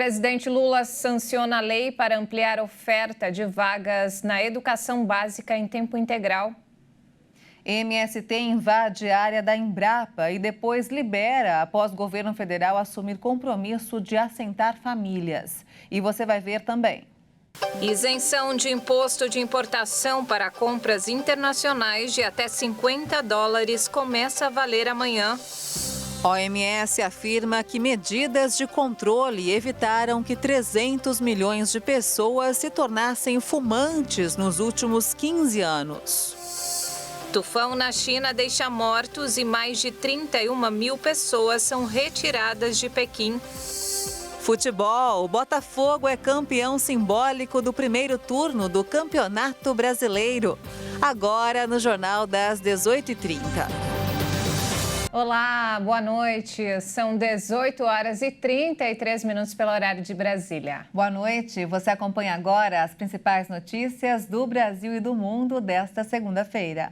presidente Lula sanciona a lei para ampliar a oferta de vagas na educação básica em tempo integral. MST invade a área da Embrapa e depois libera após o governo federal assumir compromisso de assentar famílias. E você vai ver também. Isenção de imposto de importação para compras internacionais de até $50 começa a valer amanhã. OMS afirma que medidas de controle evitaram que 300 milhões de pessoas se tornassem fumantes nos últimos 15 anos. Tufão na China deixa mortos e mais de 31 mil pessoas são retiradas de Pequim. Futebol, o Botafogo é campeão simbólico do primeiro turno do Campeonato Brasileiro. Agora no Jornal das 18h30. Olá, boa noite. São 18h33 pelo horário de Brasília. Boa noite. Você acompanha agora as principais notícias do Brasil e do mundo desta segunda-feira.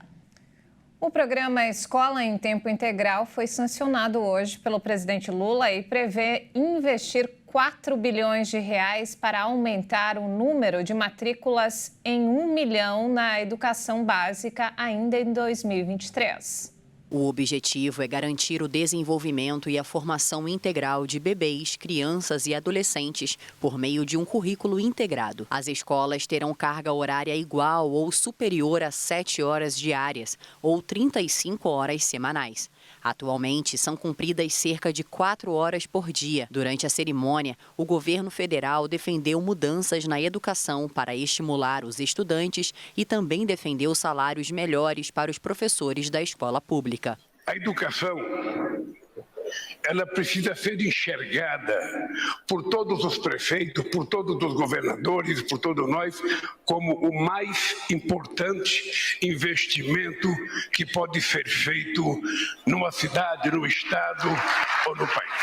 O programa Escola em Tempo Integral foi sancionado hoje pelo presidente Lula e prevê investir R$ 4 bilhões para aumentar o número de matrículas em 1 milhão na educação básica ainda em 2023. O objetivo é garantir o desenvolvimento e a formação integral de bebês, crianças e adolescentes por meio de um currículo integrado. As escolas terão carga horária igual ou superior a 7 horas diárias ou 35 horas semanais. Atualmente, são cumpridas cerca de 4 horas por dia. Durante a cerimônia, o governo federal defendeu mudanças na educação para estimular os estudantes e também defendeu salários melhores para os professores da escola pública. A educação, ela precisa ser enxergada por todos os prefeitos, por todos os governadores, por todos nós, como o mais importante investimento que pode ser feito numa cidade, no estado ou no país.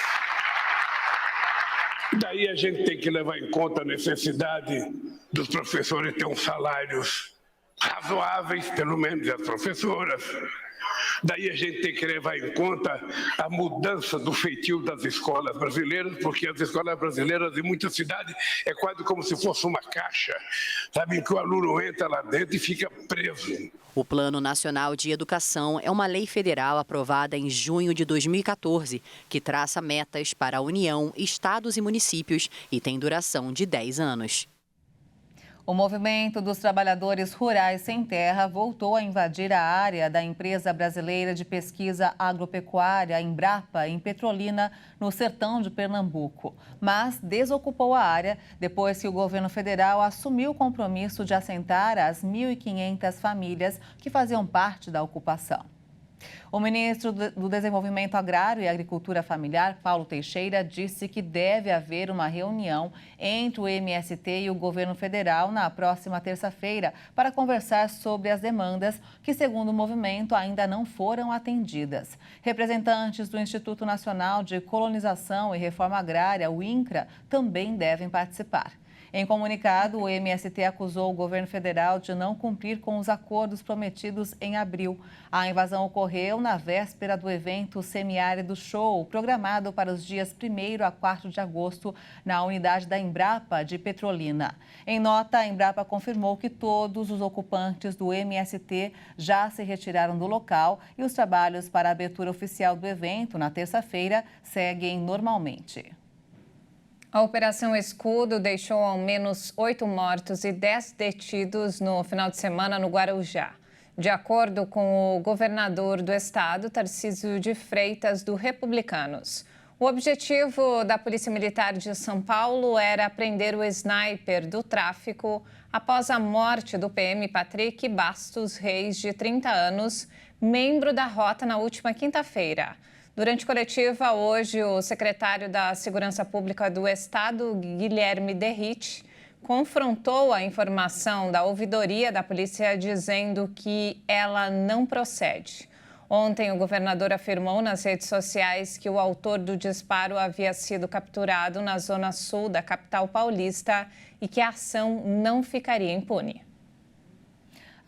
Daí a gente tem que levar em conta a necessidade dos professores ter uns salários razoáveis, pelo menos as professoras. Daí a gente tem que levar em conta a mudança do feitio das escolas brasileiras, porque as escolas brasileiras em muitas cidades é quase como se fosse uma caixa, sabe, que o aluno entra lá dentro e fica preso. O Plano Nacional de Educação é uma lei federal aprovada em junho de 2014, que traça metas para a União, estados e municípios e tem duração de 10 anos. O movimento dos trabalhadores rurais sem terra voltou a invadir a área da Empresa Brasileira de Pesquisa Agropecuária, Embrapa, em Petrolina, no sertão de Pernambuco. Mas desocupou a área depois que o governo federal assumiu o compromisso de assentar as 1.500 famílias que faziam parte da ocupação. O ministro do Desenvolvimento Agrário e Agricultura Familiar, Paulo Teixeira, disse que deve haver uma reunião entre o MST e o governo federal na próxima terça-feira para conversar sobre as demandas que, segundo o movimento, ainda não foram atendidas. Representantes do Instituto Nacional de Colonização e Reforma Agrária, o INCRA, também devem participar. Em comunicado, o MST acusou o governo federal de não cumprir com os acordos prometidos em abril. A invasão ocorreu na véspera do evento Semiárido Show, programado para os dias 1º a 4 de agosto, na unidade da Embrapa de Petrolina. Em nota, a Embrapa confirmou que todos os ocupantes do MST já se retiraram do local e os trabalhos para a abertura oficial do evento, na terça-feira, seguem normalmente. A Operação Escudo deixou ao menos 8 mortos e 10 detidos no final de semana no Guarujá. De acordo com o governador do estado, Tarcísio de Freitas, do Republicanos. O objetivo da Polícia Militar de São Paulo era prender o sniper do tráfico após a morte do PM Patrick Bastos Reis, de 30 anos, membro da rota na última quinta-feira. Durante coletiva, hoje, o secretário da Segurança Pública do Estado, Guilherme Derrite, confrontou a informação da ouvidoria da polícia dizendo que ela não procede. Ontem, o governador afirmou nas redes sociais que o autor do disparo havia sido capturado na zona sul da capital paulista e que a ação não ficaria impune.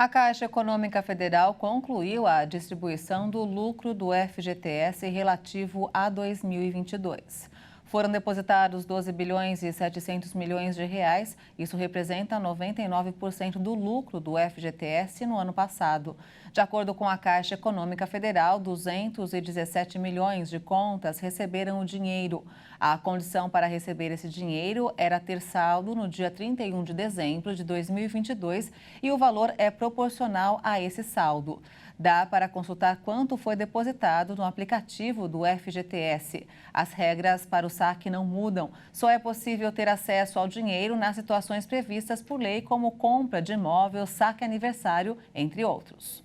A Caixa Econômica Federal concluiu a distribuição do lucro do FGTS relativo a 2022. Foram depositados 12 bilhões e 700 milhões de reais. Isso representa 99% do lucro do FGTS no ano passado. De acordo com a Caixa Econômica Federal, 217 milhões de contas receberam o dinheiro. A condição para receber esse dinheiro era ter saldo no dia 31 de dezembro de 2022 e o valor é proporcional a esse saldo. Dá para consultar quanto foi depositado no aplicativo do FGTS. As regras para o saque não mudam. Só é possível ter acesso ao dinheiro nas situações previstas por lei, como compra de imóvel, saque aniversário, entre outros.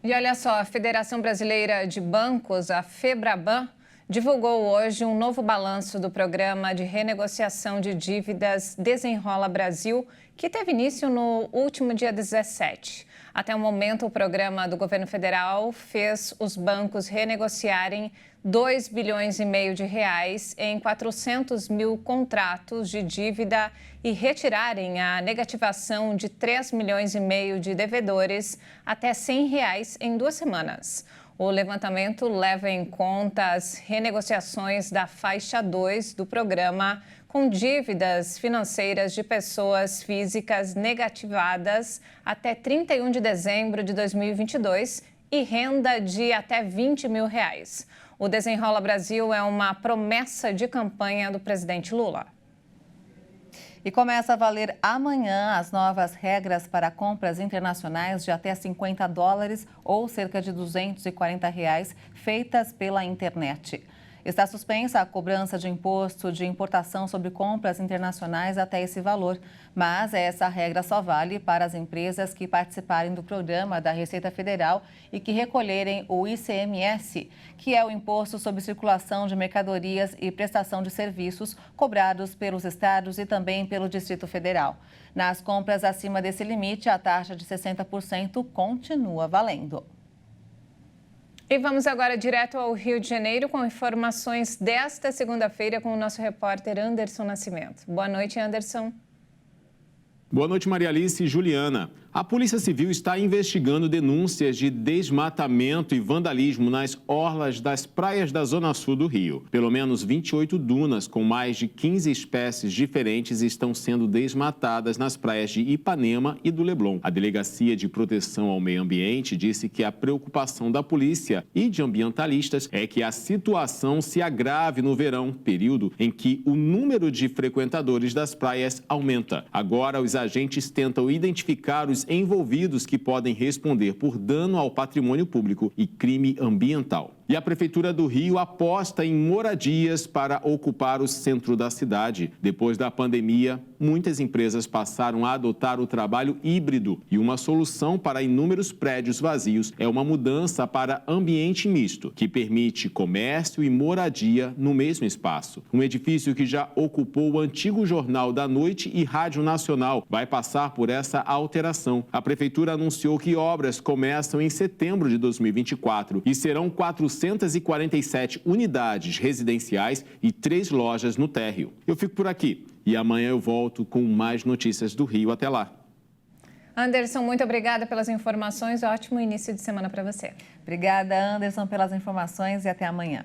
E olha só, a Federação Brasileira de Bancos, a FEBRABAN, divulgou hoje um novo balanço do programa de renegociação de dívidas Desenrola Brasil, que teve início no último dia 17. Até o momento, o programa do governo federal fez os bancos renegociarem 2 bilhões e meio de reais em 400 mil contratos de dívida e retirarem a negativação de 3 milhões e meio de devedores até R$ 100 reais em 2 semanas. O levantamento leva em conta as renegociações da faixa 2 do programa com dívidas financeiras de pessoas físicas negativadas até 31 de dezembro de 2022 e renda de até R$ 20 mil. O Desenrola Brasil é uma promessa de campanha do presidente Lula. E começa a valer amanhã as novas regras para compras internacionais de até $50 ou cerca de R$ 240 feitas pela internet. Está suspensa a cobrança de imposto de importação sobre compras internacionais até esse valor, mas essa regra só vale para as empresas que participarem do programa da Receita Federal e que recolherem o ICMS, que é o Imposto sobre Circulação de Mercadorias e Prestação de Serviços, cobrados pelos estados e também pelo Distrito Federal. Nas compras acima desse limite, a taxa de 60% continua valendo. E vamos agora direto ao Rio de Janeiro com informações desta segunda-feira com o nosso repórter Anderson Nascimento. Boa noite, Anderson. Boa noite, Maria Alice e Juliana. A Polícia Civil está investigando denúncias de desmatamento e vandalismo nas orlas das praias da Zona Sul do Rio. Pelo menos 28 dunas com mais de 15 espécies diferentes estão sendo desmatadas nas praias de Ipanema e do Leblon. A Delegacia de Proteção ao Meio Ambiente disse que a preocupação da polícia e de ambientalistas é que a situação se agrave no verão, período em que o número de frequentadores das praias aumenta. Agora, os agentes tentam identificar os envolvidos que podem responder por dano ao patrimônio público e crime ambiental. E a Prefeitura do Rio aposta em moradias para ocupar o centro da cidade. Depois da pandemia, muitas empresas passaram a adotar o trabalho híbrido e uma solução para inúmeros prédios vazios é uma mudança para ambiente misto, que permite comércio e moradia no mesmo espaço. Um edifício que já ocupou o antigo Jornal da Noite e Rádio Nacional vai passar por essa alteração. A Prefeitura anunciou que obras começam em setembro de 2024 e serão 447 unidades residenciais e 3 lojas no térreo. Eu fico por aqui e amanhã eu volto com mais notícias do Rio. Até lá. Anderson, muito obrigada pelas informações. Ótimo início de semana para você. Obrigada, Anderson, pelas informações e até amanhã.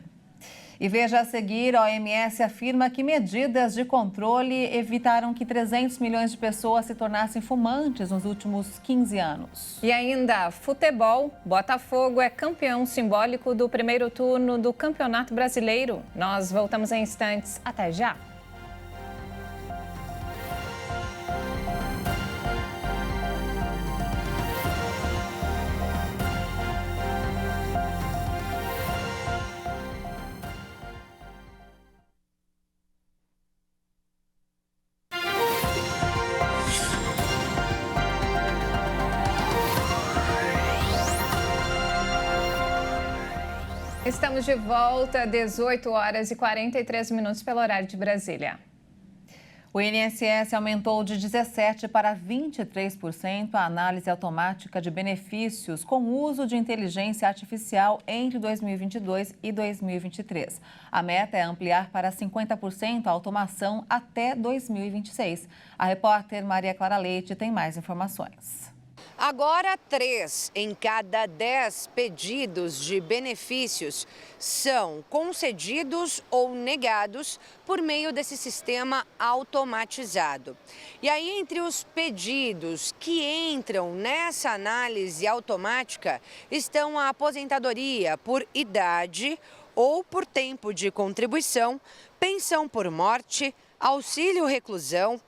E veja a seguir, a OMS afirma que medidas de controle evitaram que 300 milhões de pessoas se tornassem fumantes nos últimos 15 anos. E ainda, futebol, Botafogo é campeão simbólico do primeiro turno do Campeonato Brasileiro. Nós voltamos em instantes. Até já! Estamos de volta, 18 horas e 43 minutos pelo horário de Brasília. O INSS aumentou de 17% para 23% a análise automática de benefícios com uso de inteligência artificial entre 2022 e 2023. A meta é ampliar para 50% a automação até 2026. A repórter Maria Clara Leite tem mais informações. Agora, 3 em cada 10 pedidos de benefícios são concedidos ou negados por meio desse sistema automatizado. E aí, entre os pedidos que entram nessa análise automática, estão a aposentadoria por idade ou por tempo de contribuição, pensão por morte, auxílio reclusão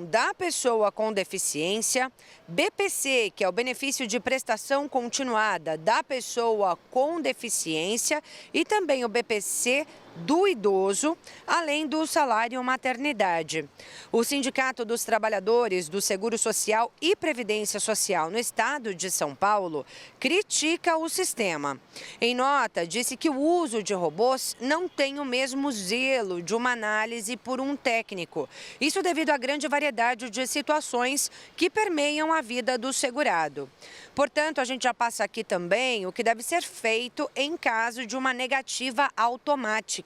da pessoa com deficiência, BPC, que é o benefício de prestação continuada da pessoa com deficiência, e também o BPC do idoso, além do salário maternidade. O Sindicato dos Trabalhadores do Seguro Social e Previdência Social no estado de São Paulo critica o sistema. Em nota, disse que o uso de robôs não tem o mesmo zelo de uma análise por um técnico. Isso devido à grande variedade de situações que permeiam a vida do segurado. Portanto, a gente já passa aqui também o que deve ser feito em caso de uma negativa automática.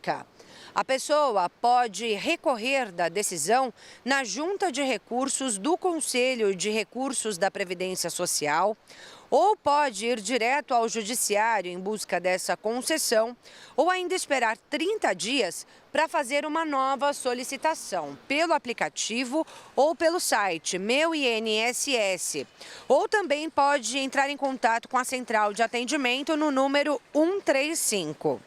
A pessoa pode recorrer da decisão na Junta de Recursos do Conselho de Recursos da Previdência Social, ou pode ir direto ao Judiciário em busca dessa concessão, ou ainda esperar 30 dias para fazer uma nova solicitação pelo aplicativo ou pelo site Meu INSS. Ou também pode entrar em contato com a central de atendimento no número 135.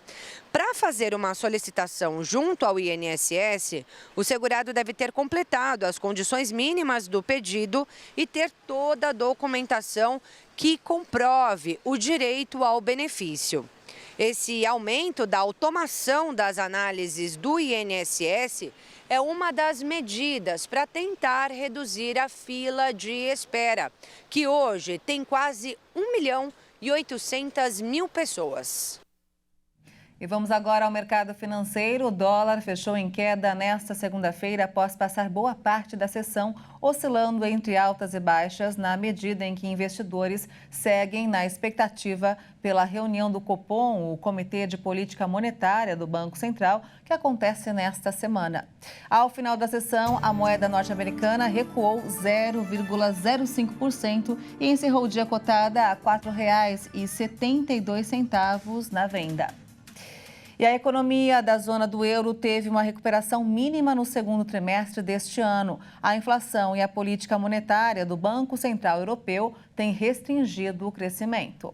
Para fazer uma solicitação junto ao INSS, o segurado deve ter completado as condições mínimas do pedido e ter toda a documentação que comprove o direito ao benefício. Esse aumento da automação das análises do INSS é uma das medidas para tentar reduzir a fila de espera, que hoje tem quase 1.800.000 pessoas. E vamos agora ao mercado financeiro. O dólar fechou em queda nesta segunda-feira após passar boa parte da sessão oscilando entre altas e baixas, na medida em que investidores seguem na expectativa pela reunião do Copom, o Comitê de Política Monetária do Banco Central, que acontece nesta semana. Ao final da sessão, a moeda norte-americana recuou 0,05% e encerrou o dia cotada a R$ 4,72 na venda. E a economia da zona do euro teve uma recuperação mínima no segundo trimestre deste ano. A inflação e a política monetária do Banco Central Europeu têm restringido o crescimento.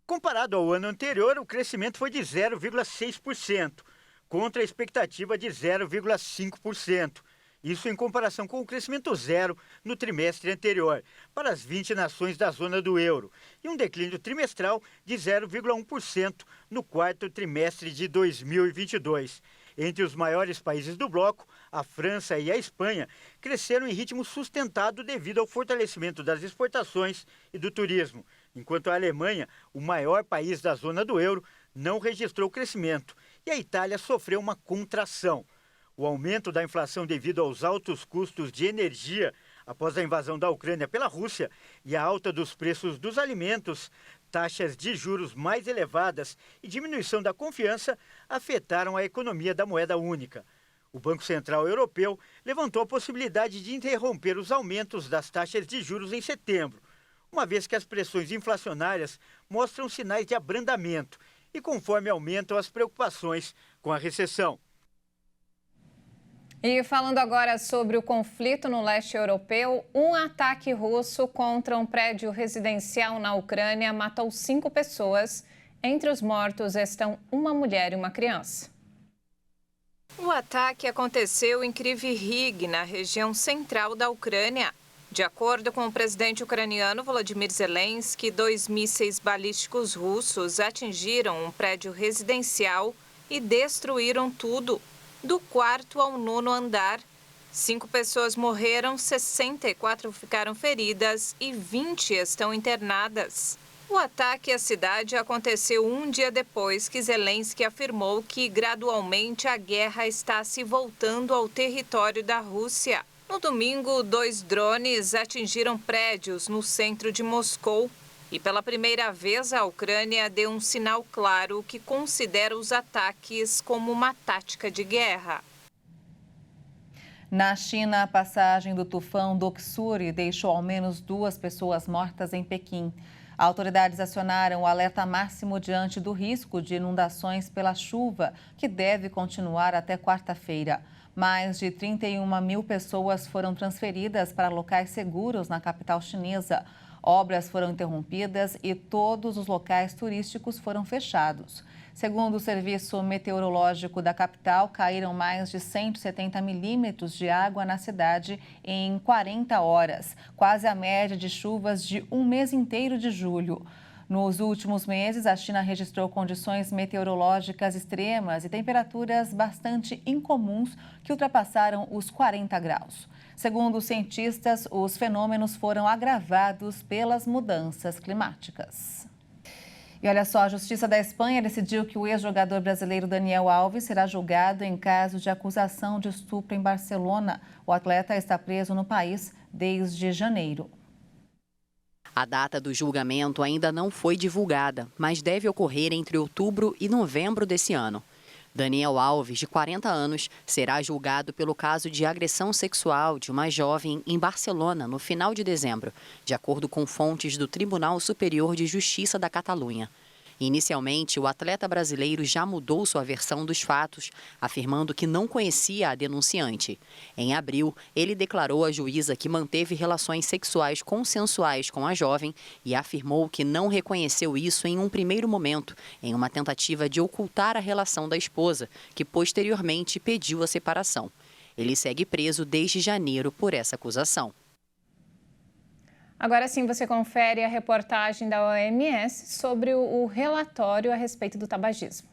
Comparado ao ano anterior, o crescimento foi de 0,6%, contra a expectativa de 0,5%. Isso em comparação com o crescimento zero no trimestre anterior, para as 20 nações da zona do euro, e um declínio trimestral de 0,1% no quarto trimestre de 2022. Entre os maiores países do bloco, a França e a Espanha cresceram em ritmo sustentado devido ao fortalecimento das exportações e do turismo, enquanto a Alemanha, o maior país da zona do euro, não registrou crescimento e a Itália sofreu uma contração. O aumento da inflação devido aos altos custos de energia após a invasão da Ucrânia pela Rússia e a alta dos preços dos alimentos, taxas de juros mais elevadas e diminuição da confiança afetaram a economia da moeda única. O Banco Central Europeu levantou a possibilidade de interromper os aumentos das taxas de juros em setembro, uma vez que as pressões inflacionárias mostram sinais de abrandamento e conforme aumentam as preocupações com a recessão. E falando agora sobre o conflito no leste europeu, um ataque russo contra um prédio residencial na Ucrânia matou 5 pessoas. Entre os mortos estão uma mulher e uma criança. O ataque aconteceu em Kryvyi Rih, na região central da Ucrânia. De acordo com o presidente ucraniano Volodymyr Zelensky, 2 mísseis balísticos russos atingiram um prédio residencial e destruíram tudo, do 4º ao 9º andar. 5 pessoas morreram, 64 ficaram feridas e 20 estão internadas. O ataque à cidade aconteceu um dia depois que Zelensky afirmou que gradualmente a guerra está se voltando ao território da Rússia. No domingo, 2 drones atingiram prédios no centro de Moscou. E pela primeira vez, a Ucrânia deu um sinal claro que considera os ataques como uma tática de guerra. Na China, a passagem do tufão Doksuri deixou ao menos 2 pessoas mortas em Pequim. Autoridades acionaram o alerta máximo diante do risco de inundações pela chuva, que deve continuar até quarta-feira. Mais de 31 mil pessoas foram transferidas para locais seguros na capital chinesa. Obras foram interrompidas e todos os locais turísticos foram fechados. Segundo o Serviço Meteorológico da capital, caíram mais de 170 milímetros de água na cidade em 40 horas, quase a média de chuvas de um mês inteiro de julho. Nos últimos meses, a China registrou condições meteorológicas extremas e temperaturas bastante incomuns que ultrapassaram os 40 graus. Segundo os cientistas, os fenômenos foram agravados pelas mudanças climáticas. E olha só, a Justiça da Espanha decidiu que o ex-jogador brasileiro Daniel Alves será julgado em caso de acusação de estupro em Barcelona. O atleta está preso no país desde janeiro. A data do julgamento ainda não foi divulgada, mas deve ocorrer entre outubro e novembro desse ano. Daniel Alves, de 40 anos, será julgado pelo caso de agressão sexual de uma jovem em Barcelona no final de dezembro, de acordo com fontes do Tribunal Superior de Justiça da Catalunha. Inicialmente, o atleta brasileiro já mudou sua versão dos fatos, afirmando que não conhecia a denunciante. Em abril, ele declarou à juíza que manteve relações sexuais consensuais com a jovem e afirmou que não reconheceu isso em um primeiro momento, em uma tentativa de ocultar a relação da esposa, que posteriormente pediu a separação. Ele segue preso desde janeiro por essa acusação. Agora sim, você confere a reportagem da OMS sobre o relatório a respeito do tabagismo.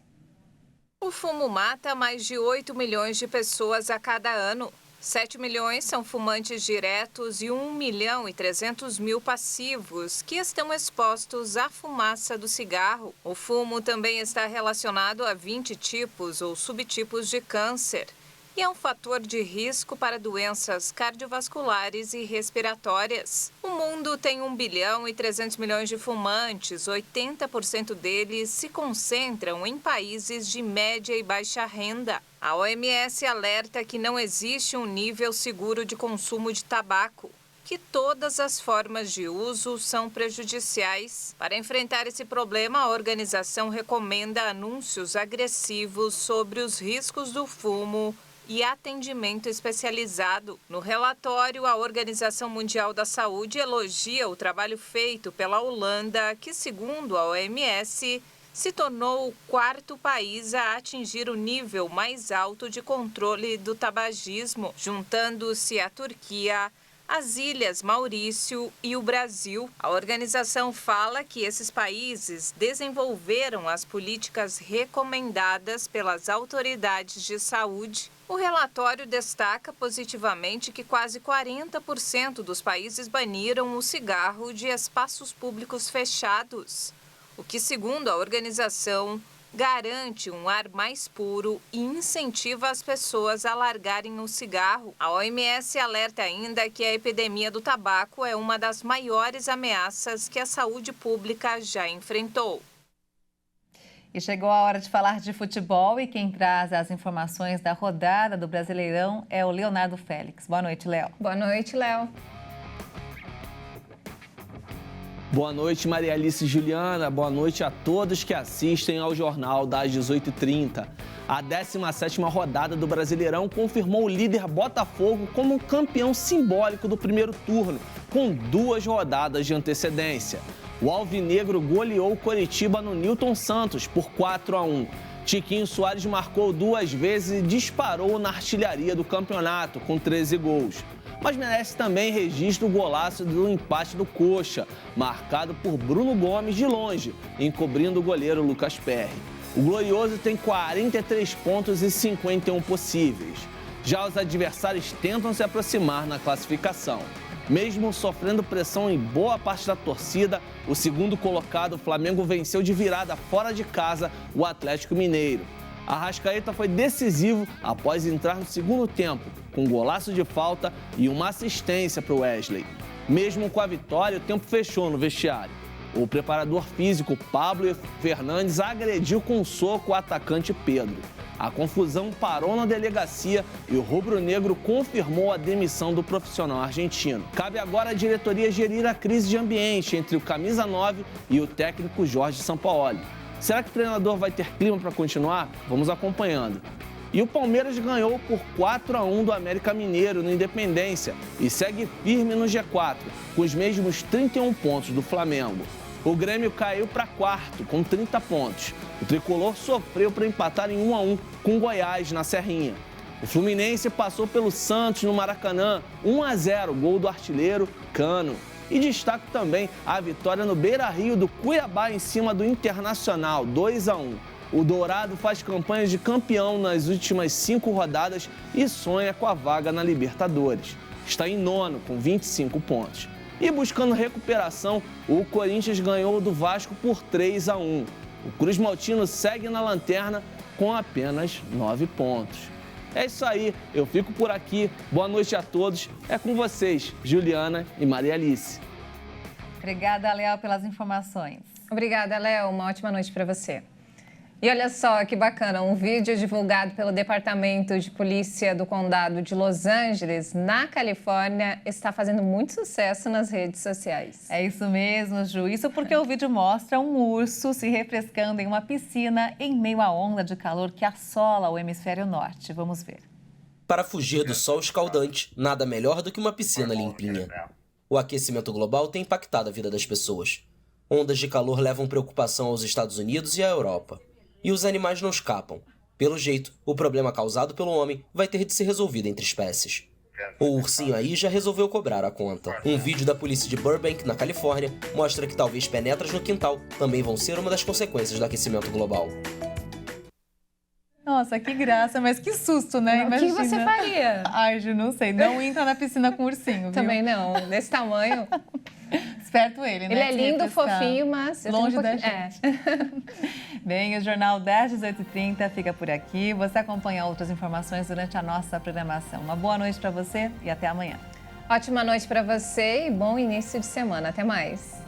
O fumo mata mais de 8 milhões de pessoas a cada ano. 7 milhões são fumantes diretos e 1.300.000 passivos, que estão expostos à fumaça do cigarro. O fumo também está relacionado a 20 tipos ou subtipos de câncer. E é um fator de risco para doenças cardiovasculares e respiratórias. O mundo tem 1.3 bilhões de fumantes, 80% deles se concentram em países de média e baixa renda. A OMS alerta que não existe um nível seguro de consumo de tabaco, que todas as formas de uso são prejudiciais. Para enfrentar esse problema, a organização recomenda anúncios agressivos sobre os riscos do fumo e atendimento especializado. No relatório, a Organização Mundial da Saúde elogia o trabalho feito pela Holanda, que, segundo a OMS, se tornou o 4º país a atingir o nível mais alto de controle do tabagismo, juntando-se a Turquia, as Ilhas Maurício e o Brasil. A organização fala que esses países desenvolveram as políticas recomendadas pelas autoridades de saúde. O relatório destaca positivamente que quase 40% dos países baniram o cigarro de espaços públicos fechados, o que, segundo a organização, garante um ar mais puro e incentiva as pessoas a largarem o cigarro. A OMS alerta ainda que a epidemia do tabaco é uma das maiores ameaças que a saúde pública já enfrentou. E chegou a hora de falar de futebol e quem traz as informações da rodada do Brasileirão é o Leonardo Félix. Boa noite, Léo. Boa noite, Léo. Boa noite, Maria Alice e Juliana. Boa noite a todos que assistem ao Jornal das 18h30. A 17ª rodada do Brasileirão confirmou o líder Botafogo como campeão simbólico do primeiro turno, com 2 rodadas de antecedência. O alvinegro goleou o Coritiba no Newton Santos por 4-1. Tiquinho Soares marcou 2 vezes e disparou na artilharia do campeonato, com 13 gols. Mas merece também registro o golaço do empate do Coxa, marcado por Bruno Gomes de longe, encobrindo o goleiro Lucas Perry. O Glorioso tem 43 pontos e 51 possíveis. Já os adversários tentam se aproximar na classificação. Mesmo sofrendo pressão em boa parte da torcida, o segundo colocado, o Flamengo, venceu de virada fora de casa o Atlético Mineiro. Arrascaeta foi decisivo após entrar no segundo tempo, com um golaço de falta e uma assistência para o Wesley. Mesmo com a vitória, o tempo fechou no vestiário. O preparador físico Pablo Fernandes agrediu com um soco o atacante Pedro. A confusão parou na delegacia e o rubro-negro confirmou a demissão do profissional argentino. Cabe agora à diretoria gerir a crise de ambiente entre o camisa 9 e o técnico Jorge Sampaoli. Será que o treinador vai ter clima para continuar? Vamos acompanhando. E o Palmeiras ganhou por 4-1 do América Mineiro no Independência e segue firme no G4, com os mesmos 31 pontos do Flamengo. O Grêmio caiu para quarto, com 30 pontos. O tricolor sofreu para empatar em 1-1 com Goiás, na Serrinha. O Fluminense passou pelo Santos no Maracanã, 1-0, gol do artilheiro Cano. E destaco também a vitória no Beira-Rio do Cuiabá em cima do Internacional, 2-1. O Dourado faz campanha de campeão nas últimas 5 rodadas e sonha com a vaga na Libertadores. Está em nono, com 25 pontos. E buscando recuperação, o Corinthians ganhou do Vasco por 3-1. O Cruz Maltino segue na lanterna com apenas 9 pontos. É isso aí, eu fico por aqui. Boa noite a todos. É com vocês, Juliana e Maria Alice. Obrigada, Léo, pelas informações. Obrigada, Léo. Uma ótima noite para você. E olha só que bacana, um vídeo divulgado pelo Departamento de Polícia do Condado de Los Angeles, na Califórnia, está fazendo muito sucesso nas redes sociais. É isso mesmo, Ju. Isso porque o vídeo mostra um urso se refrescando em uma piscina em meio à onda de calor que assola o hemisfério norte. Vamos ver. Para fugir do sol escaldante, nada melhor do que uma piscina limpinha. O aquecimento global tem impactado a vida das pessoas. Ondas de calor levam preocupação aos Estados Unidos e à Europa. E os animais não escapam. Pelo jeito, o problema causado pelo homem vai ter de ser resolvido entre espécies. O ursinho aí já resolveu cobrar a conta. Um vídeo da polícia de Burbank, na Califórnia, mostra que talvez penetras no quintal também vão ser uma das consequências do aquecimento global. Nossa, que graça, mas que susto, né? O que você faria? Ai, Ju, não sei. Não entra na piscina com ursinho, viu? Também não, desse tamanho. Esperto ele, né? Ele é lindo, fofinho, mas... longe da gente. Bem, o Jornal 10, 18h30 fica por aqui. Você acompanha outras informações durante a nossa programação. Uma boa noite para você e até amanhã. Ótima noite para você e bom início de semana. Até mais.